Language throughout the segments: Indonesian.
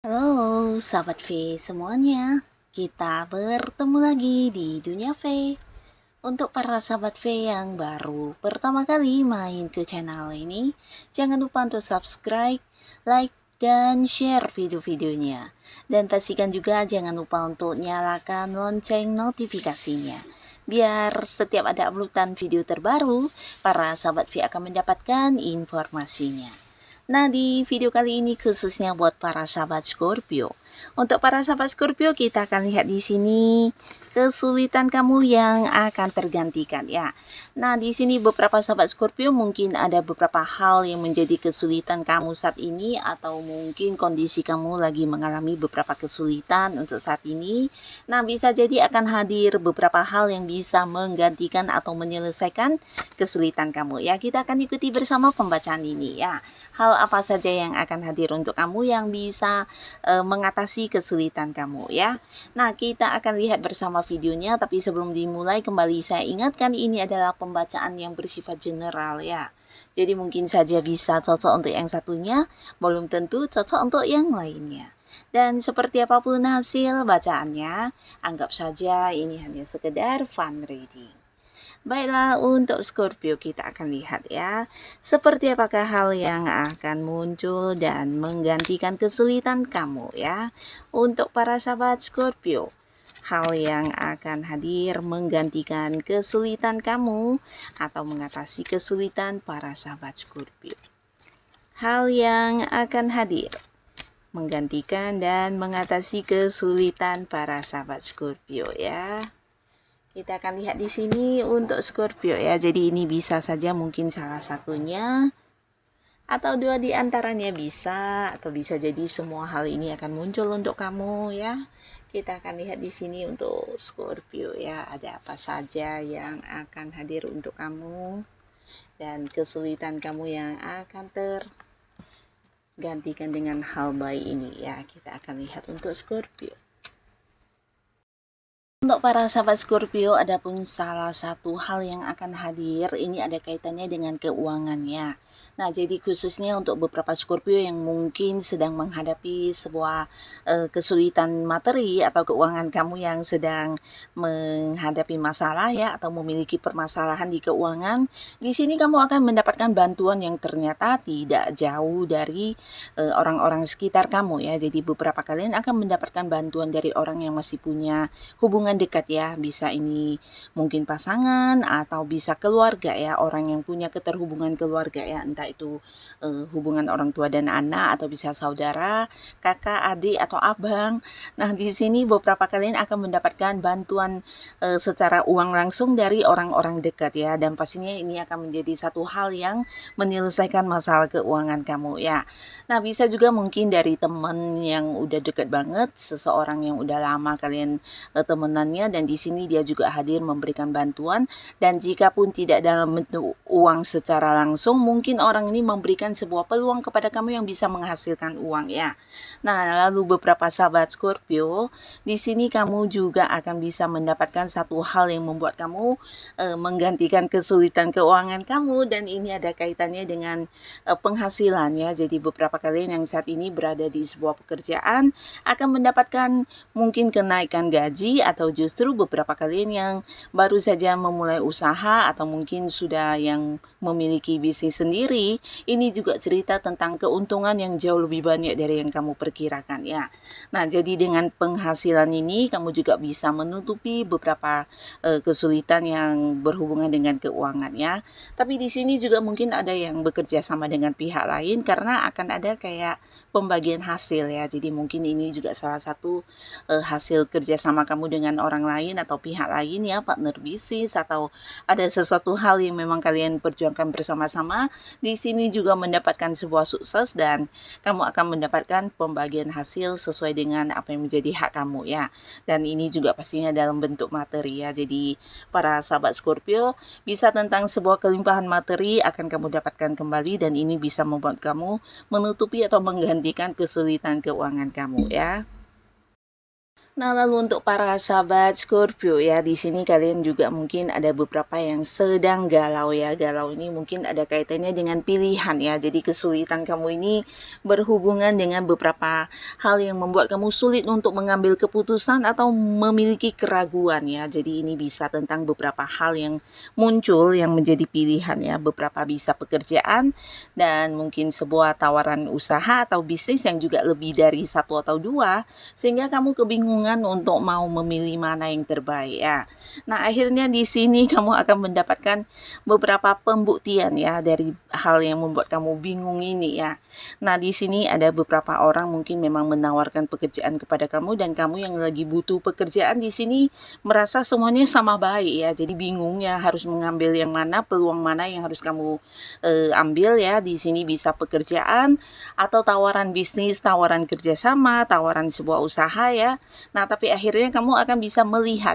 Halo, sahabat V semuanya. Kita bertemu lagi di Dunia V. Untuk para sahabat V yang baru pertama kali main ke channel ini, jangan lupa untuk subscribe, like, dan share video-videonya. Dan pastikan juga jangan lupa untuk nyalakan lonceng notifikasinya. Biar setiap ada uploadan video terbaru, para sahabat V akan mendapatkan informasinya. Nah, di video kali ini khususnya buat para sahabat Scorpio. Untuk para sahabat Scorpio, kita akan lihat di sini kesulitan kamu yang akan tergantikan ya. Nah, di sini beberapa sahabat Scorpio mungkin ada beberapa hal yang menjadi kesulitan kamu saat ini, atau mungkin kondisi kamu lagi mengalami beberapa kesulitan untuk saat ini. Nah, bisa jadi akan hadir beberapa hal yang bisa menggantikan atau menyelesaikan kesulitan kamu ya. Kita akan ikuti bersama pembacaan ini ya. Hal apa saja yang akan hadir untuk kamu yang bisa mengatasi kesulitan kamu ya. Nah, kita akan lihat bersama videonya, tapi sebelum dimulai kembali saya ingatkan ini adalah pembacaan yang bersifat general ya. Jadi mungkin saja bisa cocok untuk yang satunya, belum tentu cocok untuk yang lainnya. Dan seperti apapun hasil bacaannya, anggap saja ini hanya sekedar fun reading. Baiklah, untuk Scorpio kita akan lihat ya, seperti apakah hal yang akan muncul dan menggantikan kesulitan kamu ya. Untuk para sahabat Scorpio, hal yang akan hadir menggantikan kesulitan kamu atau mengatasi kesulitan para sahabat Scorpio. Hal yang akan hadir menggantikan dan mengatasi kesulitan para sahabat Scorpio ya. Kita akan lihat di sini untuk Scorpio ya. Jadi ini bisa saja mungkin salah satunya atau dua di antaranya bisa, atau bisa jadi semua hal ini akan muncul untuk kamu ya. Kita akan lihat di sini untuk Scorpio ya, ada apa saja yang akan hadir untuk kamu dan kesulitan kamu yang akan tergantikan dengan hal baik ini ya. Kita akan lihat untuk Scorpio. Untuk para sahabat Scorpio, adapun salah satu hal yang akan hadir ini ada kaitannya dengan keuangannya. Nah, jadi khususnya untuk beberapa Scorpio yang mungkin sedang menghadapi sebuah kesulitan materi atau keuangan kamu yang sedang menghadapi masalah ya, atau memiliki permasalahan di keuangan, di sini kamu akan mendapatkan bantuan yang ternyata tidak jauh dari orang-orang sekitar kamu ya. Jadi beberapa kalian akan mendapatkan bantuan dari orang yang masih punya hubungan dekat ya, bisa ini mungkin pasangan atau bisa keluarga ya, orang yang punya keterhubungan keluarga ya, entah itu hubungan orang tua dan anak, atau bisa saudara, kakak, adik, atau abang. Nah, di sini beberapa kalian akan mendapatkan bantuan secara uang langsung dari orang-orang dekat ya, dan pastinya ini akan menjadi satu hal yang menyelesaikan masalah keuangan kamu ya. Nah, bisa juga mungkin dari teman yang udah dekat banget, seseorang yang udah lama kalian temenannya, dan di sini dia juga hadir memberikan bantuan. Dan jika pun tidak dalam bentuk uang secara langsung, mungkin orang ini memberikan sebuah peluang kepada kamu yang bisa menghasilkan uang ya. Nah, lalu beberapa sahabat Scorpio, di sini kamu juga akan bisa mendapatkan satu hal yang membuat kamu menggantikan kesulitan keuangan kamu, dan ini ada kaitannya dengan penghasilan ya. Jadi beberapa kalian yang saat ini berada di sebuah pekerjaan akan mendapatkan mungkin kenaikan gaji, atau justru beberapa kalian yang baru saja memulai usaha atau mungkin sudah yang memiliki bisnis sendiri, ini juga cerita tentang keuntungan yang jauh lebih banyak dari yang kamu perkirakan ya. Nah, jadi dengan penghasilan ini kamu juga bisa menutupi beberapa kesulitan yang berhubungan dengan keuangan ya. Tapi di sini juga mungkin ada yang bekerja sama dengan pihak lain, karena akan ada kayak pembagian hasil ya. Jadi mungkin ini juga salah satu hasil kerjasama kamu dengan orang lain atau pihak lain ya, partner bisnis atau ada sesuatu hal yang memang kalian perjuangkan bersama-sama, di sini juga mendapatkan sebuah sukses dan kamu akan mendapatkan pembagian hasil sesuai dengan apa yang menjadi hak kamu ya. Dan ini juga pastinya dalam bentuk materi ya. Jadi para sahabat Scorpio, bisa tentang sebuah kelimpahan materi akan kamu dapatkan kembali dan ini bisa membuat kamu menutupi atau menggantikan kesulitan keuangan kamu ya. Nah, lalu untuk para sahabat Scorpio ya, di sini kalian juga mungkin ada beberapa yang sedang galau ya. Galau ini mungkin ada kaitannya dengan pilihan ya. Jadi kesulitan kamu ini berhubungan dengan beberapa hal yang membuat kamu sulit untuk mengambil keputusan atau memiliki keraguan ya. Jadi ini bisa tentang beberapa hal yang muncul yang menjadi pilihan ya. Beberapa bisa pekerjaan dan mungkin sebuah tawaran usaha atau bisnis yang juga lebih dari satu atau dua, sehingga kamu kebingungan untuk mau memilih mana yang terbaik ya. Nah, akhirnya di sini kamu akan mendapatkan beberapa pembuktian ya dari hal yang membuat kamu bingung ini ya. Nah, di sini ada beberapa orang mungkin memang menawarkan pekerjaan kepada kamu dan kamu yang lagi butuh pekerjaan di sini merasa semuanya sama baik ya. Jadi bingung ya harus mengambil yang mana, peluang mana yang harus kamu ambil ya. Di sini bisa pekerjaan atau tawaran bisnis, tawaran kerjasama, tawaran sebuah usaha ya. Nah, tapi akhirnya kamu akan bisa melihat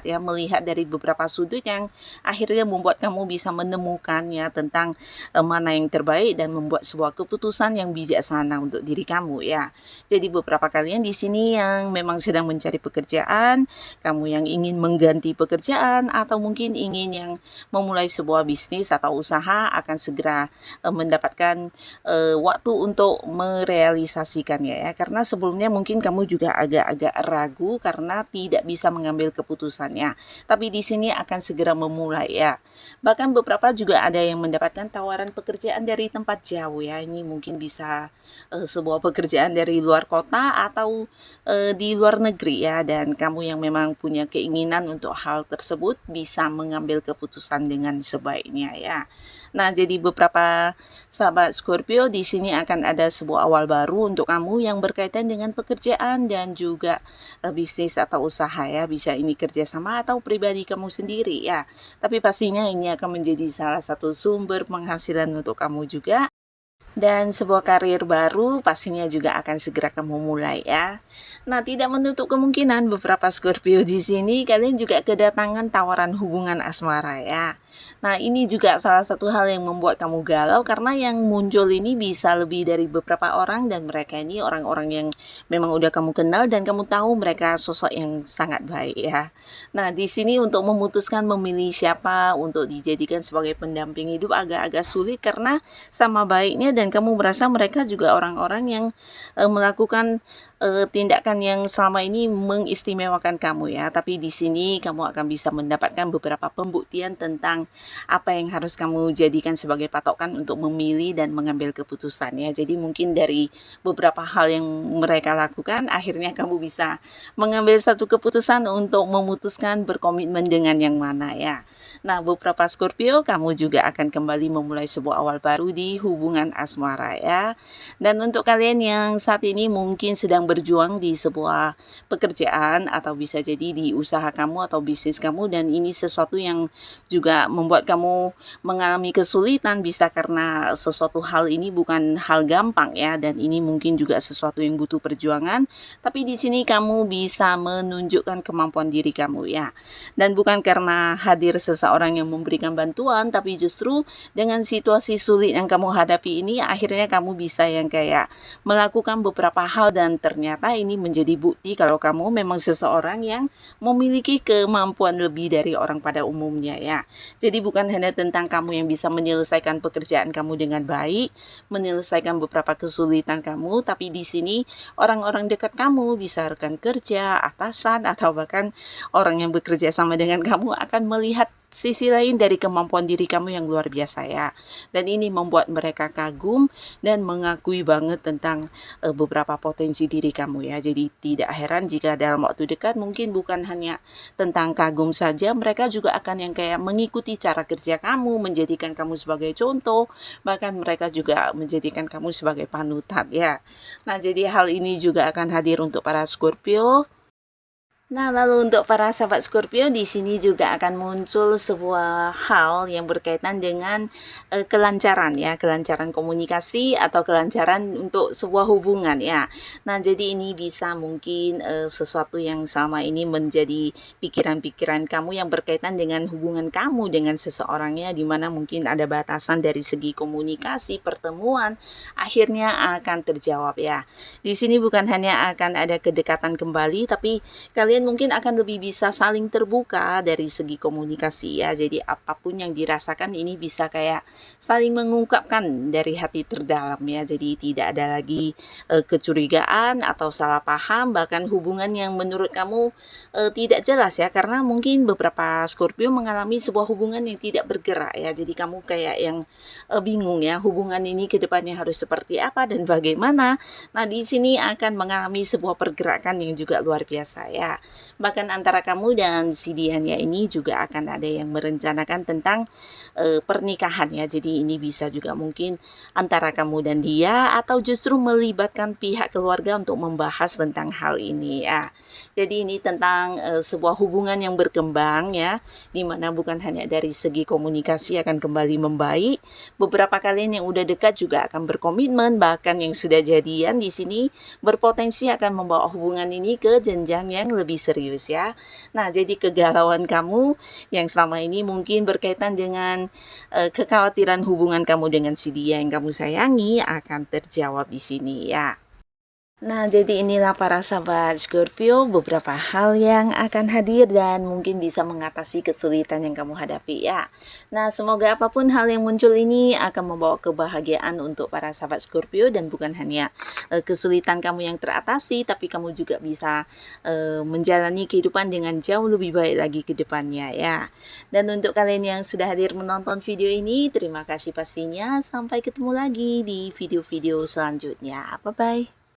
dari beberapa sudut yang akhirnya membuat kamu bisa menemukan ya tentang mana yang terbaik dan membuat sebuah keputusan yang bijaksana untuk diri kamu ya. Jadi beberapa kalian di sini yang memang sedang mencari pekerjaan, kamu yang ingin mengganti pekerjaan atau mungkin ingin yang memulai sebuah bisnis atau usaha akan segera mendapatkan waktu untuk merealisasikannya ya. Karena sebelumnya mungkin kamu juga agak-agak ragu karena tidak bisa mengambil keputusannya. Tapi di sini akan segera memulai ya. Bahkan beberapa juga ada yang mendapatkan tawaran pekerjaan dari tempat jauh ya. Ini mungkin bisa sebuah pekerjaan dari luar kota atau di luar negeri ya. Dan kamu yang memang punya keinginan untuk hal tersebut bisa mengambil keputusan dengan sebaiknya ya. Nah, jadi beberapa sahabat Scorpio di sini akan ada sebuah awal baru untuk kamu yang berkaitan dengan pekerjaan dan juga bisnis atau usaha ya. Bisa ini kerjasama atau pribadi kamu sendiri ya. Tapi pastinya ini akan menjadi salah satu sumber penghasilan untuk kamu juga. Dan sebuah karir baru pastinya juga akan segera kamu mulai ya. Nah, tidak menutup kemungkinan beberapa Scorpio di sini kalian juga kedatangan tawaran hubungan asmara ya. Nah, ini juga salah satu hal yang membuat kamu galau karena yang muncul ini bisa lebih dari beberapa orang dan mereka ini orang-orang yang memang udah kamu kenal dan kamu tahu mereka sosok yang sangat baik ya. Nah, di sini untuk memutuskan memilih siapa untuk dijadikan sebagai pendamping hidup agak-agak sulit karena sama baiknya dan kamu merasa mereka juga orang-orang yang melakukan tindakan yang selama ini mengistimewakan kamu ya. Tapi di sini kamu akan bisa mendapatkan beberapa pembuktian tentang apa yang harus kamu jadikan sebagai patokan untuk memilih dan mengambil keputusan ya. Jadi mungkin dari beberapa hal yang mereka lakukan akhirnya kamu bisa mengambil satu keputusan untuk memutuskan berkomitmen dengan yang mana ya. Nah, beberapa Scorpio kamu juga akan kembali memulai sebuah awal baru di hubungan asmara ya. Dan untuk kalian yang saat ini mungkin sedang berjuang di sebuah pekerjaan atau bisa jadi di usaha kamu atau bisnis kamu dan ini sesuatu yang juga membuat kamu mengalami kesulitan, bisa karena sesuatu hal ini bukan hal gampang ya dan ini mungkin juga sesuatu yang butuh perjuangan, tapi di sini kamu bisa menunjukkan kemampuan diri kamu ya. Dan bukan karena hadir seseorang yang memberikan bantuan, tapi justru dengan situasi sulit yang kamu hadapi ini akhirnya kamu bisa yang kayak melakukan beberapa hal dan ternyata ini menjadi bukti kalau kamu memang seseorang yang memiliki kemampuan lebih dari orang pada umumnya ya. Jadi bukan hanya tentang kamu yang bisa menyelesaikan pekerjaan kamu dengan baik, menyelesaikan beberapa kesulitan kamu, tapi di sini orang-orang dekat kamu, bisa rekan kerja, atasan atau bahkan orang yang bekerja sama dengan kamu akan melihat sisi lain dari kemampuan diri kamu yang luar biasa ya. Dan ini membuat mereka kagum dan mengakui banget tentang beberapa potensi diri kamu ya. Jadi tidak heran jika dalam waktu dekat mungkin bukan hanya tentang kagum saja, mereka juga akan yang kayak mengikuti cara kerja kamu, menjadikan kamu sebagai contoh, bahkan mereka juga menjadikan kamu sebagai panutan ya. Nah, jadi hal ini juga akan hadir untuk para Scorpio. Nah, lalu untuk para sahabat Scorpio, di sini juga akan muncul sebuah hal yang berkaitan dengan kelancaran ya, kelancaran komunikasi atau kelancaran untuk sebuah hubungan ya. Nah, jadi ini bisa mungkin sesuatu yang selama ini menjadi pikiran-pikiran kamu yang berkaitan dengan hubungan kamu dengan seseorangnya, di mana mungkin ada batasan dari segi komunikasi, pertemuan, akhirnya akan terjawab ya. Di sini bukan hanya akan ada kedekatan kembali, tapi kalian mungkin akan lebih bisa saling terbuka dari segi komunikasi ya. Jadi apapun yang dirasakan ini bisa kayak saling mengungkapkan dari hati terdalam ya. Jadi tidak ada lagi kecurigaan atau salah paham, bahkan hubungan yang menurut kamu tidak jelas ya, karena mungkin beberapa Scorpio mengalami sebuah hubungan yang tidak bergerak ya. Jadi kamu kayak yang bingung ya, hubungan ini ke depannya harus seperti apa dan bagaimana. Nah, di sini akan mengalami sebuah pergerakan yang juga luar biasa ya. Bahkan antara kamu dan si Dianya ini juga akan ada yang merencanakan tentang pernikahan ya. Jadi ini bisa juga mungkin antara kamu dan dia, atau justru melibatkan pihak keluarga untuk membahas tentang hal ini ya. Jadi ini tentang sebuah hubungan yang berkembang ya, dimana bukan hanya dari segi komunikasi akan kembali membaik, beberapa kalian yang udah dekat juga akan berkomitmen, bahkan yang sudah jadian di sini berpotensi akan membawa hubungan ini ke jenjang yang lebih serius ya. Nah, jadi kegalauan kamu yang selama ini mungkin berkaitan dengan kekhawatiran hubungan kamu dengan si dia yang kamu sayangi akan terjawab di sini ya. Nah, jadi inilah para sahabat Scorpio, beberapa hal yang akan hadir dan mungkin bisa mengatasi kesulitan yang kamu hadapi ya. Nah, semoga apapun hal yang muncul ini akan membawa kebahagiaan untuk para sahabat Scorpio, dan bukan hanya kesulitan kamu yang teratasi, tapi kamu juga bisa menjalani kehidupan dengan jauh lebih baik lagi ke depannya ya. Dan untuk kalian yang sudah hadir menonton video ini, terima kasih pastinya. Sampai ketemu lagi di video-video selanjutnya. Bye-bye.